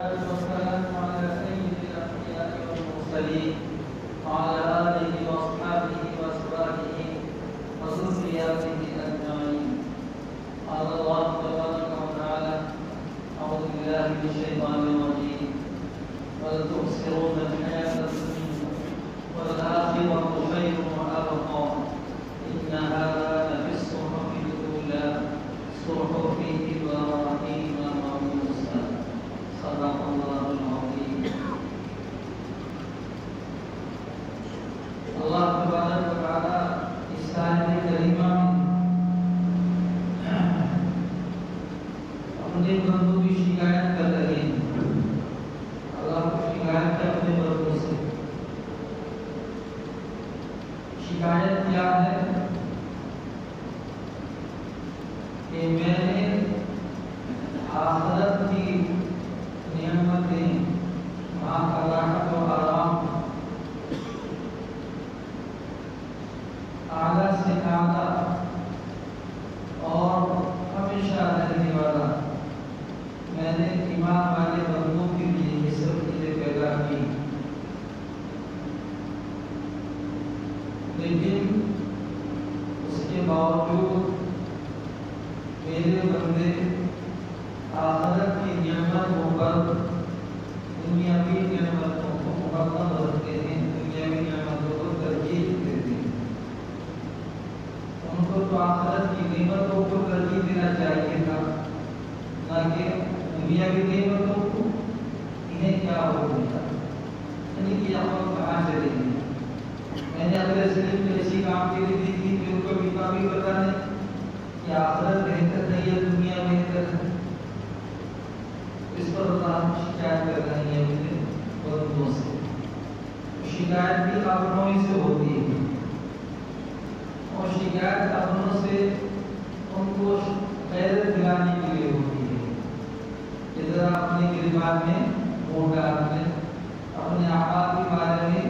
والسلام على سيد الأنبياء والمرسلين وعلى آله وأصحابه وأزواجه وذرياته أجمعين. قال الله تبارك وتعالى: أعوذ بالله من الشيطان الرجيم. بل تؤثرون الحياة الدنيا والآخرة خير وأبقى إن هذا لفي الصحف الأولى صحف إبراهيم وموسى. صدق الله العظيم. اللہ تبارک و تعالی اس آیت کریمہ میں اپنے بندوں کی شکایت کر رہے ہیں. اللہ کو شکایت ہے اپنے بندوں سے. شکایت کیا ہے؟ کہ میں نے آخرت کی نعمتیں، وہاں کا راحت و آرام، اعلیٰ سے اعلیٰ اور ہمیشہ رہنے والا میں نے ایمان والے بندوں کے لیے یہ سب چیزیں پیدا کی. لیکن اس کے باوجود میرے بندے آخرت کی نعمتوں پر دنیاوی نعمتوں کو مقدم رکھتے ہیں، دنیاوی نعمتوں کو ترجیح دیتے ہیں. ان کو تو آخرت کی نعمتوں کو ترجیح دینا چاہیے تھا، نہ کہ دنیاوی نعمتوں کو. انہیں کیا ہو گیا؟ یعنی کہ ہم کہاں چلے گئے؟ میں نے اپنے سلیم میں ایسی کام کے لیے دی تھی کہ ان کو بھی کافی پتا نہیں کہ آخرت بہتر نہیں ہے، دنیا بہتر ہے. اس پر اللہ شکایت کر رہے ہیں اپنے بندوں سے. شکایت بھی اپنوں ہی سے ہوتی ہے، اور شکایت اپنوں سے ان کو غیرت دلانے کے لیے ہوتی ہے کہ ذرا اپنے گریبان میں منہ ڈال لیں، اپنے اعمال کے بارے میں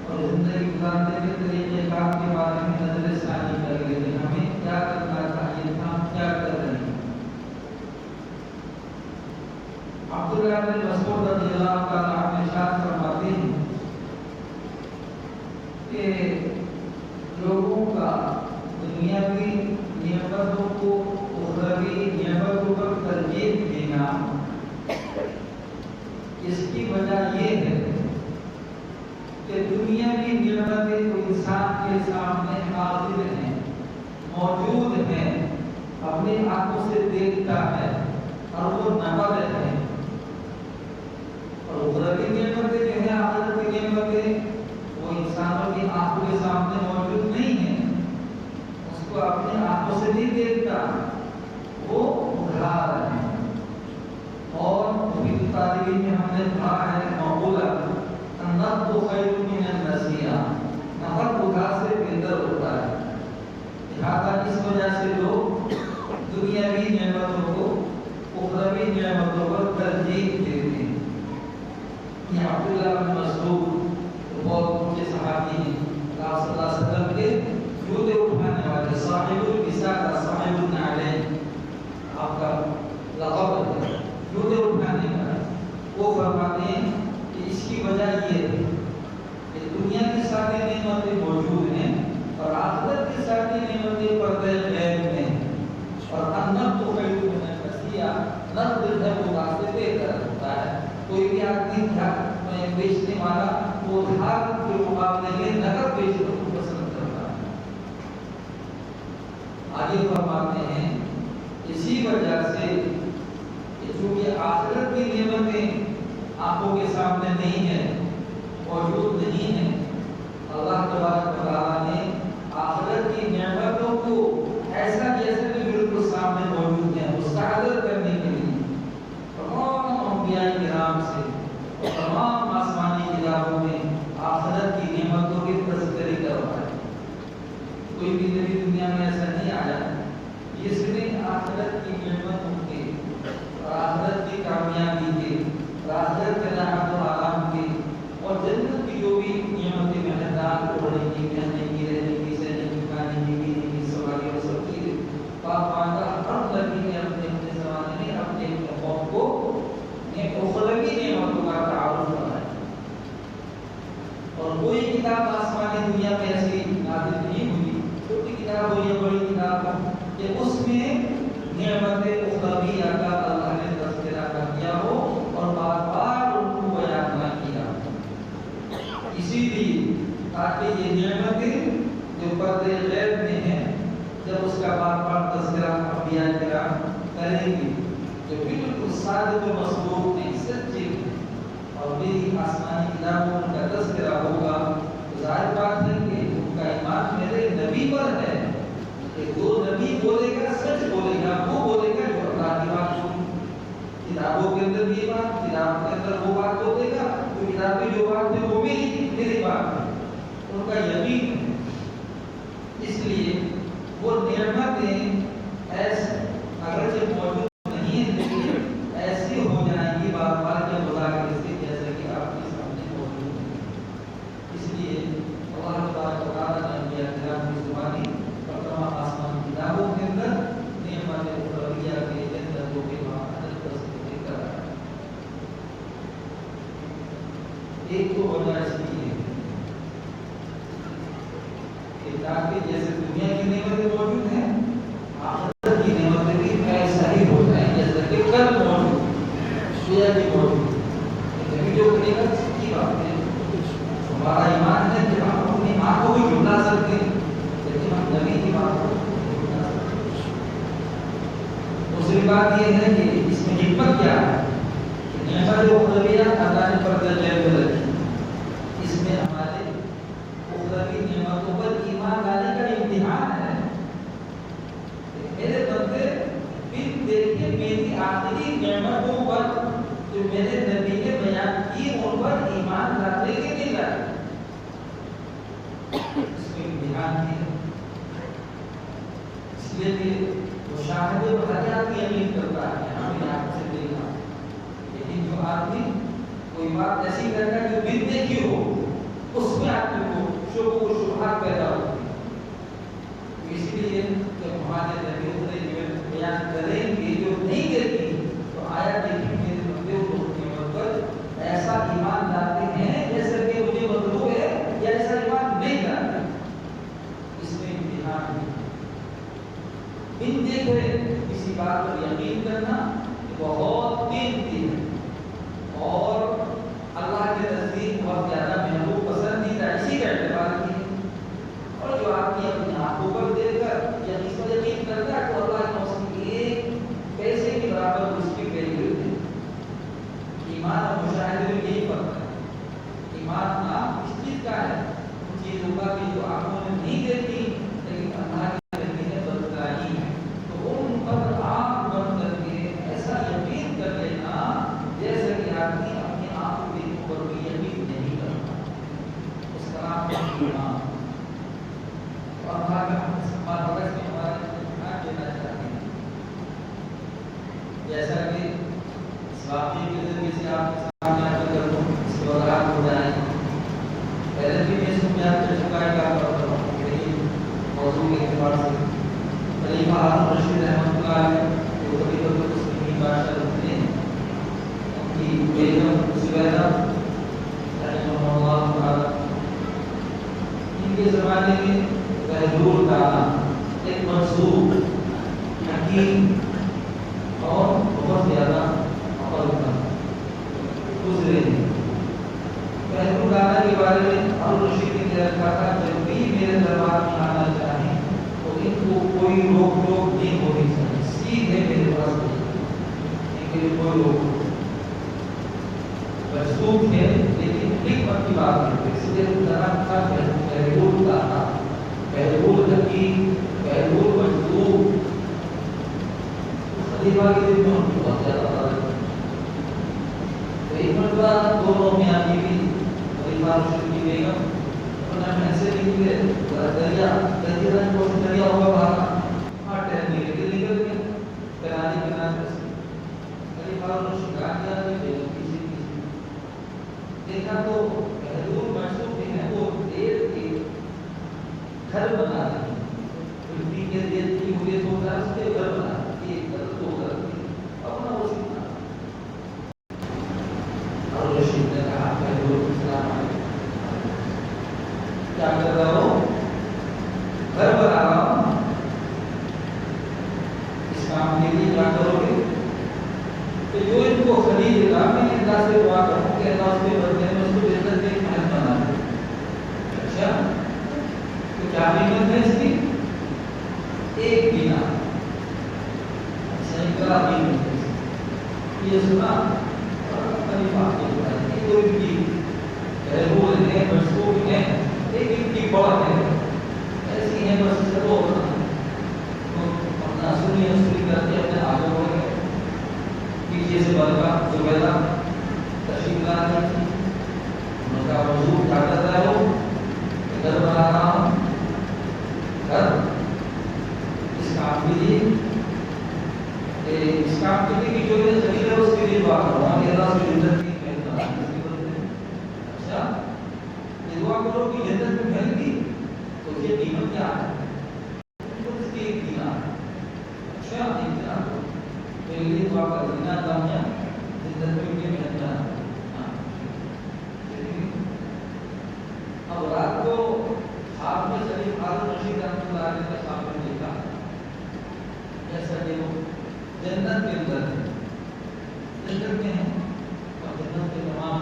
اور زندگی گزارنے کے طریقے کار کے بارے میں نظر ثانی کر لیں. ہمیں کیا کرنا چاہیے تھا، ہم کیا کر رہے ہیں. عبداللہ بن مسعود رضی اللہ تعالیٰ عنہ ارشاد فرماتے ہیں کہ لوگوں کا دنیاوی نعمتوں کو اخروی نعمتوں پر ترجیح دینا، اس کی وجہ یہ ہے کہ دنیاوی نعمتیں تو انسان کے سامنے حاضر ہیں، موجود ہیں، اپنی آنکھوں سے دیکھتا ہے اور وہ نظر ہے. اور اخروی نعمتیں جو ہیں، آخرت کی نعمتیں، وہ انسانوں کی آنکھوں کے سامنے موجود نہیں ہیں، اس کو اپنی آنکھوں سے نہیں دیکھتا، وہ ادھار ہے. اور مفید تعلیم میں ہم نے پڑھا ہے مقولہ النقد خیر من النسیہ، نقد ادھار سے بہتر ہوتا ہے. لہٰذا اس وجہ سے لوگ دنیاوی نعمتوں کو اخروی نعمتوں پر ترجیح دیتے ہیں. یہ عبداللہ بن مسعود بہت اونچے صحابی ہیں، آپ صلی اللہ علیہ وسلم کے جوتے اٹھانے والے، صاحب البساطہ، صاحب النعلین آپ کا لقب ہے، جوتے اٹھانے کا. وہ فرماتے ہیں کہ اس کی وجہ یہ ہے کہ دنیا کی ساری نعمتیں موجود ہیں اور آخرت کی ساری نعمتیں پردے غیب میں ہیں. اور النقد خیر من النسیہ، نقد ہے وہ واسطے بہتر ہوتا ہے. کوئی بھی آدمی بیچنے والا وہ ادھار کے مقابلے میں نقد بیچنے کو پسند کرتا ہے. آگے فرماتے ہیں اسی وجہ سے کہ چونکہ آخرت کی نعمتیں آنکھوں کے سامنے نہیں ہیں، موجود نہیں ہیں، اللہ تبارک و تعالیٰ نے آخرت کی نعمتوں کو ایسا جیسے بھی بالکل سامنے موجود ہیں مستحضر کرنے کے لیے تمام انبیاء کرام سے اور تمام آسمانی کتابوں میں آخرت کی نعمتوں کی تذکری کروایا. کوئی بھی نبی دنیا میں ایسا نہیں آیا جس نے آخرت کی نعمتوں کے اور آخرت کی کامیابی کے اور آخرت کے راحت و آرام کے اور جنت کی جو بھی نعمتیں محدار کو پڑھنے کی، کہنے کی، رہنے کی، سہنے کی، کھانے کی، پینے کی، سواری اور سب چیزیں پاک پاندہ ہر لگی ہے اپنے اپنے زمانے میں اپنے قوم کو اخروی کتاب آسمانی دنیا میں ایسی نازل نہیں ہوئی، چھوٹی کتاب ہو یا بڑی کتاب ہو، کہ اس میں نعمت اخرویہ کا اللہ نے تذکرہ کر دیا ہو اور بار بار ان کو بیان نہ کیا، اسی لیے تاکہ یہ نعمتیں جو پردے غیب میں ہیں جب اس کا بار بار تذکرہ انبیاء کرام کریں گے جو بالکل صادق و مصدوق ہیں، سچے ہیں، اور میری آسمانی کتابوں ان کا تذکرہ ہوگا، تو ظاہر بات ہے کہ ان کا ایمان میرے نبی پر ہے کہ جو نبی بولے گا سچ بولے گا، وہ بولے گا جو اللہ کی بات ہوگی، کتابوں کے اندر یہ بات، کتاب کے اندر وہ بات بولے گا، تو کتابیں جو بات ہے وہ میری بات ہے، ان کا یقین ہے۔ اس لیے وہ نعمتیں ایسے اگرچہ موجود نہیں ہیں لیکن ایسی ہو جائیں گی بار بار کے مذاکرے سے جیسا کہ آپ کے سامنے موجود ہے۔ اس لیے اللہ تبارک و تعالیٰ نے انبیاء کرام کی زبانی اور تمام آسمان کتابوں کے اندر نعمت اخرویہ کے جنتوں کے معنی تذکر کرایا۔ ایک تو وجہ اس کی ہے کہ تاکہ جیسے دنیا کی نعمتیں موجود ہیں آخرت کی نعمتیں بھی ایسا ہی ہو جائیں جیسا کہ کل موجود سویا کی موجود ہے۔ نبی جو کرے گا سچی بات ہے، ہمارا ایمان ہے کہ ہم اپنی آنکھوں کو جھٹلا سکتے ہیں لیکن ہم نبی کی بات کو جھٹلا سکتے ہیں۔ دوسری بات یہ ہے کہ اس میں حکمت کیا ہے کہ نعمت اخرویہ اللہ نے پردہ غیب میں رکھی، اس میں ہمارے اخروی نعمتوں پر ایمان لانے کا امتحان ہے۔ میرے بندے بن دیکھے میری آخری نعمتوں پر جو میرے نبی نے بیان کی ان پر ایمان لانے کے نہیں لائے، اس میں امتحان ہے۔ اس لیے کہ مشاہدے و حیات کی امید کرتا ہے، ہمیں آپ سے دیکھا، لیکن جو آدمی کوئی بات ایسی کرتا ہے جو بن دیکھی ہو اس میں آدمی کو شبہ و شبہات پیدا ہوتی ہے۔ اس لیے جب ہمارے نبی بیان کریں گے جو نہیں دیکھی تو آیا دیکھیں میرے بندے کو نعمت پر ایسا ایمان لاتے ہیں جیسا کہ مجھے مطلوب ہے یا ایسا ایمان نہیں لاتے، اس میں امتحان ہے۔ ان دیکھے کسی بات پر یقین کرنا بہت قیمتی ہے اور اللہ کے نزدیک بہت زیادہ محبوب پسندیدہ، اسی کا اعتبار کی ہے۔ اور جو آدمی اپنی آنکھوں پر دیکھ کر یا اس پر یقین کرتا ہے تو اللہ کے موسم کی ایک پیسے کے برابر اس کی ویلیو ہے۔ ایمان اور مشاہدے میں یہی فرق ہے۔ ایمان نام اس چیز کا ہے، ان چیزوں کا کہ جو آنکھوں نے نہیں دیکھی لیکن اللہ کے نبی نے بتلائی ہے، تو ان پر آنکھ بند کر کے ایسا یقین کر لینا جیسے کہ آدمی اپنی آنکھ پر بھی یقین نہیں کرتا، اس کا نام ہے ایمان۔ اور ہمارے ہمارے دھیان دینا چاہتے ہیں جیسا کہ اس واقعے کے ذریعے سے آپ کے سامنے آ کر اس کے وضاحت ہو جائے۔ پہلے بھی میں سمجھا چکا ہے موضوع کے اعتبار سے خلیفہ ہارون رشید رحمۃ اللہ علیہ جو خلیفۃ المسلمین بادشاہ تھے، ان کی بیگم زبیدہ رحمہ اللہ تعالی، ان کے زمانے میں بہلول دانا ایک منصوب حکیم اور بہت زیادہ عقل کا گزرے ہیں۔ بہلول دانا کے بارے میں ہارون رشید نے کہا تھا جب بھی میرے دربار میں آنا چاہیں تو ان کو کوئی روک ٹوک نہیں ہونی چاہیے، سیدھے میرے پاس ان کے لیے کوئی روک منصوب ہے لیکن حکمت کی بات ہے، اس لیے درخت کا بہلول دانا، بہلول حکیم، بہلول مجذوب، خلیفہ کے دل میں ان کو بہت زیادہ فرق ہے۔ تو ایک مرتبہ دونوں میاں بیوی خلیفہ رشید کی بیگم انہوں نے ایسے نکلے دریا ہوگا باہر، وہاں ٹہلنے کے لیے نکل گئے کنارے کنارے سے۔ خلیفہ رشید آ گیا بیگم پیچھے پیچھے دیکھا تو بہلول مجذوب ہے وہ دیر کے گھر بنا رہے ہیں، مٹی کے دیر کی ہوئے تو اس کے گھر بنا رہے ہیں، ایک گھر دو گھر اپنا وہ سیکھنا۔ اور رشید نے کہا بہلول السلام علیکم، کیا کر رہا ہو؟ گھر بنا رہا ہوں. اس کام کے لیے کیا کرو گے؟ تو جو ان کو خریدے گا میں اللہ سے دعا کروں کہ اللہ اس کے بدلے میں اس کو جنت میں محل بنا دے. اچھا تو کیا قیمت ہے اس کی؟ 1 دینار. صحیح کرا دی. یہ سنا اپنی بات کی بات کوئی بھی رول ہے برسوں ہے ایک کی بات ہے ایسی ہے بس چلو اپنا سنی کرتے اپنے آگے بڑھ گئے. پیچھے سے بلکہ زبیدہ تشریف لا رہی تھی. ان کا وضو کیا کر رہا ہے وہ گھر بنا رہا ہوں. گھر اس کام کے لیے اس کام کے لیے جو ذریعہ ہے اس کے لیے دعا کرو کہ اللہ سے جنت کی محل بنا دے. اچھا یہ دعا کرو کہ جنت میں محل کی تو یہ قیمت کیا ہے؟ اس کی 1 دینار. اچھا 1 دینار تو یہ دعا کر دینا دامیا جنت میں محل بنا. اب رات کو خواب میں شریف حال رشید رحمۃ اللہ علیہ کا خواب میں دیکھا ایسا کہ وہ جنت کے اندر ہے. جنت میں ہے اور جنت کے تمام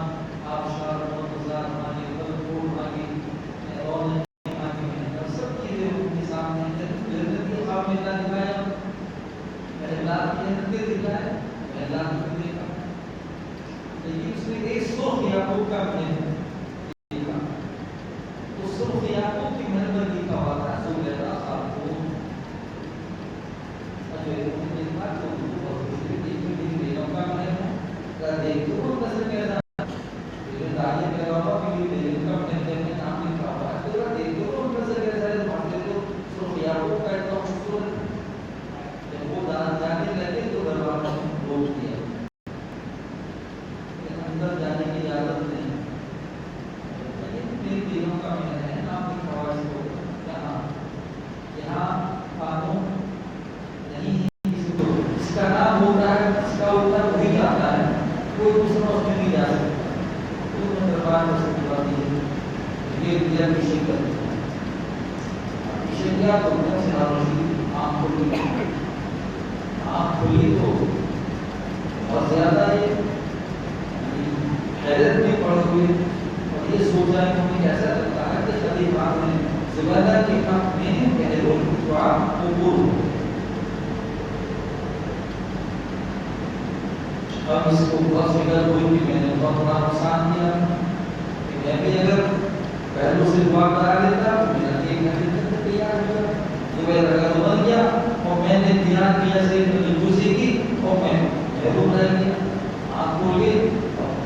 آبشار اور مزار پانی پھول پانی اور پانی میں سب چیزیں ان کے سامنے ہیں. جنت کے خواب میں اللہ دکھایا اللہ کی جنت کے دکھایا اللہ کو دیکھا لیکن اس میں ایک سرخ یاقوت کا محل دیکھا. اس سرخ یاقوت کی محل میں دیکھا ہوا تھا زبیدہ خاتون. بہت زیادہ حیرت میں پڑ ہوئے اور یہ سوچ رہے ہیں کہ ایسا لگتا ہے کہ خلیفہ آپ نے زبیدہ کے حق میں پہلو دعا قبول ہو. اب اس کو بہت فکر ہوئی کہ میں نے بہت بڑا نقصان کیا کہ میں بھی اگر پہلو سے دعا کرا لیتا تو میرا ایک گھنٹے تک تیار ہو گیا. زبیدہ کا تو بن گیا اور میں نے دھیان کیا سے دوسری کی اور میں پہلو بنا گیا. آپ کو یہ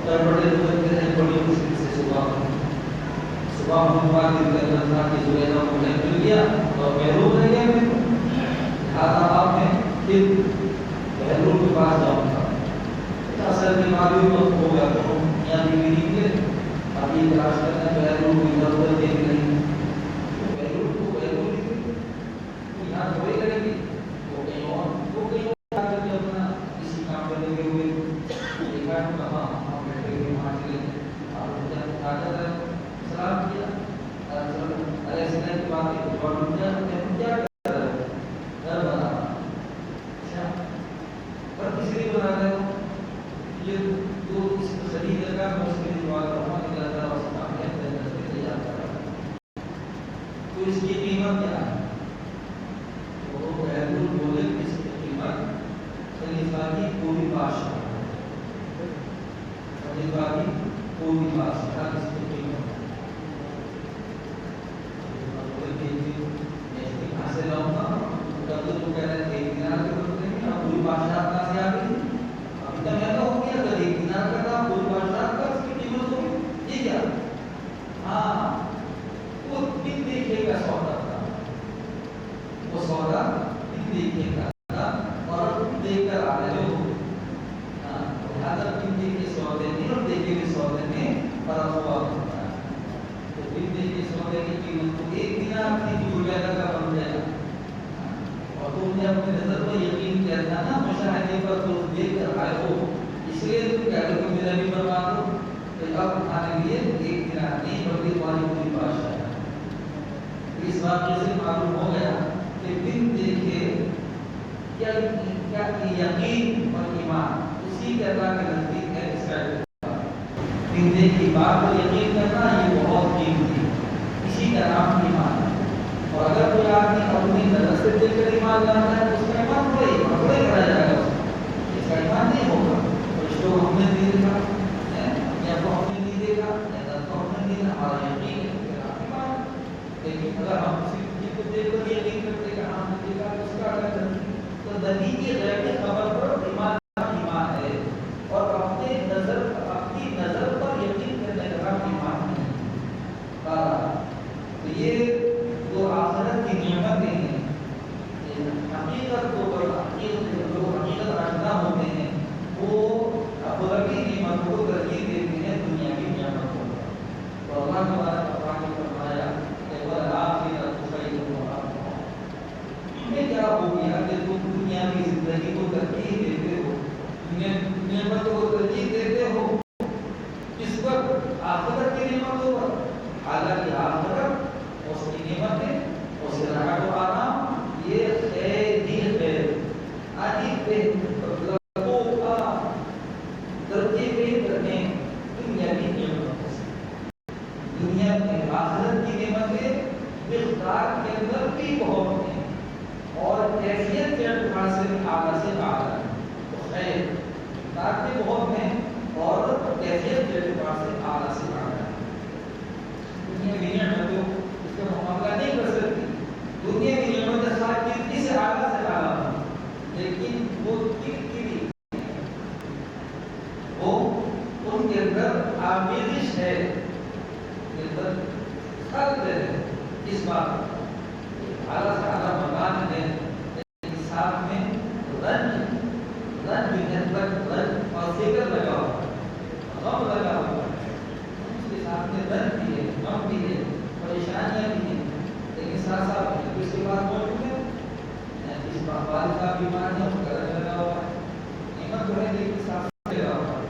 بڑے بڑی مشکل سے صبح ہونے کی زبیدہ کو مل گیا اور پہلو رہ گیا. لہٰذا آپ نے پھر پہلو کے پاس جاؤں گا. اصل میں معلوم ہو گیا تو یہاں بھی کے ابھی تلاش کرنا پہلو کو ادھر ادھر دیکھ رہی پہلو کو یہاں تھوڑی کرے گی وہ کہیں اور اپنا اسی کام کرنے کے ہوئے دیکھا کہاں سلام کیا کی بات کیا کر رہے ہو گھر بنا اچھا پر تیسری بنا رہے ہو یہ جو اس خرید کا میں اس کے لیے دعا کروں کہ اللہ تعالیٰ اس کام کے تیار کر رہا ہے. تو اس کی قیمت کیا ہے؟ وہ پہلو بولے اس کی قیمت خلیفہ کی پوری بادشاہ خلیفہ کی پوری بادشاہ اس کی قیمت سے لاؤں گا. تب تو کہہ رہے تھے 1 دینار کے بدلے میں اب پوری بادشاہ کا سے آ گئی. ابھی تک ایسا ہو گیا اگر 1 دینار کا تھا پوری بادشاہ کا اس کی قیمت ہوگی. یہ کیا؟ ہاں وہ دن دیکھے کا سودا تھا. وہ سودا دن دیکھے کا تھا اور دیکھ کر آ رہے ہو. لہٰذا دن دیکھے سودے میں اور دیکھے کے سودے میں فرق ہوا ہوتا ہے. تو دن دیکھے سودے کی قیمت 1 دینار کی زبیدہ کا بن جائے گا. اور تم نے اپنے نظر پر یقین کیا تھا نا مشاہدے پر تو دیکھ کر آئے ہو اس لیے تم کہہ رہے ہو میرا بھی برباد ہو. تو اب کھانے لیے 1 دینار نہیں بلکہ تمہاری پوری بادشاہ ہے. اس واقعے سے معلوم ہو گیا کہ بن دیکھے کیا یقین اور ایمان اسی کے اللہ کے نزدیک ہے. اس کا بن دیکھی بات پر یقین کرنا یہ بہت قیمتی ہے، اسی کا نام ایمان ہے. اور اگر کوئی آدمی اپنی نظر سے دیکھ کر ایمان لاتا ہے تو اس کا ایمان تھوڑے کرایا جائے گا، اس کا ایمان نہیں ہوگا. رشتوں کو ہم نے نہیں دیکھا، یا کو ہم نے نہیں دیکھا، یا کو ہم نے نہیں دیکھا، ہمارا یقین ہے کہ آپ ایمان. لیکن اگر ہم کسی چیز کو دیکھ کر یقین کرتے کہ ہم نے دیکھا تو اس کا اگر تو دلی کی غیبی خبر پر ایمان ہے، اور اپنی نظر پر یقین کرنے کا نام ایمان نہیں. تو یہ جو آخرت کی نعمتیں ہیں، حقیقت کو حقیقت آشنا ہوتے ہیں وہ اخروی نعمتوں کو ترجیح دیتے ہیں دنیاوی نعمتوں کو. تو اللہ تبارک و تعالیٰ نے فرمایا کہ والآخرۃ خیر وأبقیٰ. تمہیں کیا ہو گیا کہ تم دنیاوی زندگی کو ترجیح دیتے ہو، نعمتوں کو ترجیح دیتے ہو اس وقت آخرت کی نعمتوں پر، حالانکہ آخرت اس کی نعمتیں اس کے راحت و آرام یہ خیر ہی خیر لوگوں کا ترجیح کرنے دنیاوی نعمتوں سے. دنیا میں آخرت کی نعمتیں مقدار کے اندر بھی بہت ہیں اور کیفیت کے اعتبار سے بھی اعلیٰ سے اعلیٰ ہے. تو خیر مقدار میں بہت ہیں اور کیفیت کے اعتبار سے اعلیٰ سے اعلیٰ ہے. دنیا کی نعمتوں اس کا مقابلہ نہیں کر سکتی. دنیا کی نعمتیں خاص کسی سے اعلیٰ سے اعلیٰ ہیں، لیکن وہ وہ ان کے اندر آمیزش ہے، فرق ہے اس بات اعلیٰ سے اعلیٰ مکان ہے، لیکن ساتھ میں رنج اور فکر لگا ہوا ہے، غم لگا ہوا ہے. اس کے ساتھ میں رنج بھی ہے، غم بھی ہے، پریشانیاں بھی ہیں، لیکن ساتھ ساتھ اس کے بعد موجود ہے. اس بات والد کا بیمار ہے، اس کا رنج لگا ہوا ہے، نعمت تو ہے لیکن ساتھ ساتھ لگا ہوا ہے.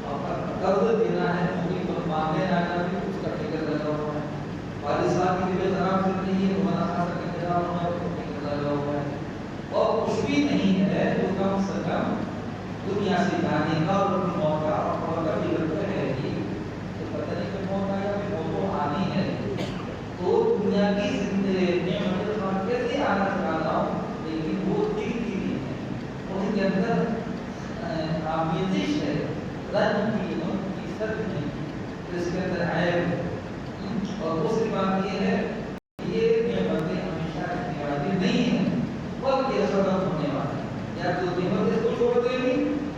اور قرض دینا ہے کیونکہ کوئی مانگنے نہ جائے اس کا فکر لگا ہوا ہے. والد صاحب کی طبیعت خراب چل رہی ہے، روزانہ کھا سکتے لگا ہوا ہے، اس کا فکر لگا ہوا ہے. اور کچھ بھی نہیں ہے جو کم سے کم دنیا سے جانے کا اور اپنی موت کا فکر تو ہے ہی. تو پتہ نہیں کہ موت آیا پھر موت تو آنی ہے. تو دنیا کی زندگی نعمت کیسے آنا چاہتا ہوں، لیکن وہ دل کی نہیں ہے، ان کے اندر آمیزش ہے، رنج کی سر نہیں اس کے اندر عیب. اور دوسری بات یہ ہے یہ نعمتیں ہمیشہ رہنے والی نہیں ہیں، بلکہ سبب ہونے والی. یا تو نعمت اس کو چھوڑ دے گی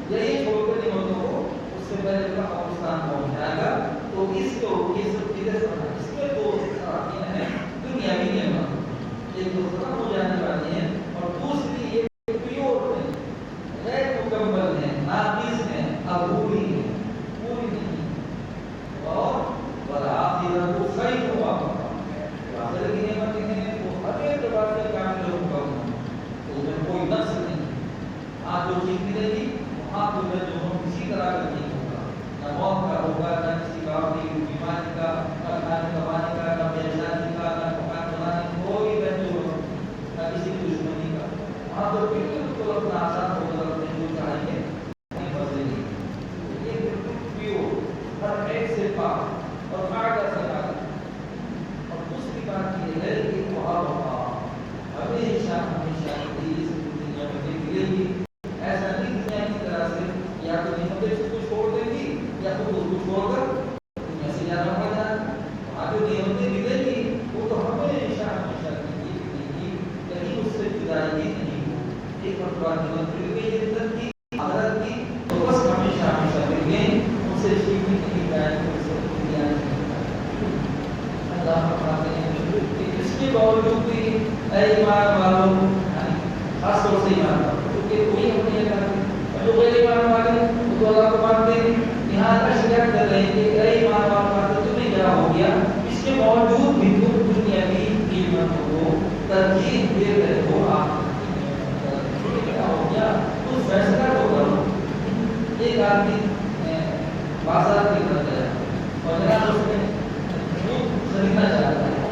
یا یہ چھوڑ کر نعمتوں کو اس سے پہلے کا افغانستان پہنچ جائے گا. تو اس کو یہ سب چیزیں اس میں دو ہیں دنیاوی نعمت، ایک تو ختم ہو جانے والی ہے اور دوسری یہ پیور ہے، غیر مکمل ہے، ناقص ہے، ادھوری ہے، پوری نہیں. اور والآخرۃ خیر وأبقیٰ. آخرت کی نعمتیں ہیں وہ ہر اعتبار سے کامل و مکمل ہیں، تو اس میں کوئی نقص نہیں. آج جو چیز ملے گی وہاں تو جو ہم کسی طرح کا نہیں ہوگا، نہ موت کا ہوگا، نہ کسی بات کی بیماری کا، نہ کھانے کمانے کا، نہ پریشانی کا، نہ مکان بنانے کا، کوئی بہتر نہ کسی کی دشمنی کا. وہاں تو بالکل اپنا آسان ہوگا، اپنے جو چاہیں گے نہیں بدلے گی. یہ بالکل پیور، ہر ایک سے پاک اور قاعدہ سے قاعدہ. اور دوسری بات یہ ہے کہ وأبقیٰ ہمیشہ ہمیشہ اس دنیا میں ملے گی. ایسا نہیں دنیا کی طرح سے یا تو نعمتیں اس کو چھوڑ دیں گی یا تو اس کو چھوڑ کر دنیا سے جانا پڑ جائے گا. آگے نعمتیں ملے گی وہ تو ہمیشہ ہمیشہ ملے گی، کہیں اس سے جدائی نہیں ہو. ایک مرتبہ نعمت مل گئی جنت کی آخرت کی تو بس ہمیشہ ہمیشہ مل گئے، ان سے چھینی نہیں جائے گی، ان سے دنیا نہیں. اللہ فرماتے ہیں کہ اس کے باوجود بھی اے ایمان والوں، خاص طور سے ایمان والوں کہ کوئی اپنی جو غیر ایمان والے وہ تو اللہ کو مانتے ہیں، یہاں کا شکایت کر رہے ہیں کہ اے ایمان والوں تمہیں کیا ہو گیا، اس کے باوجود بھی تم دنیاوی نعمتوں کو ترجیح دے رہے ہو. آپ کیا ہو گیا تو فیصلہ تو کرو. ایک آدمی بازار کی طرف گیا اور جناب اس نے دودھ خریدنا چاہتا ہے،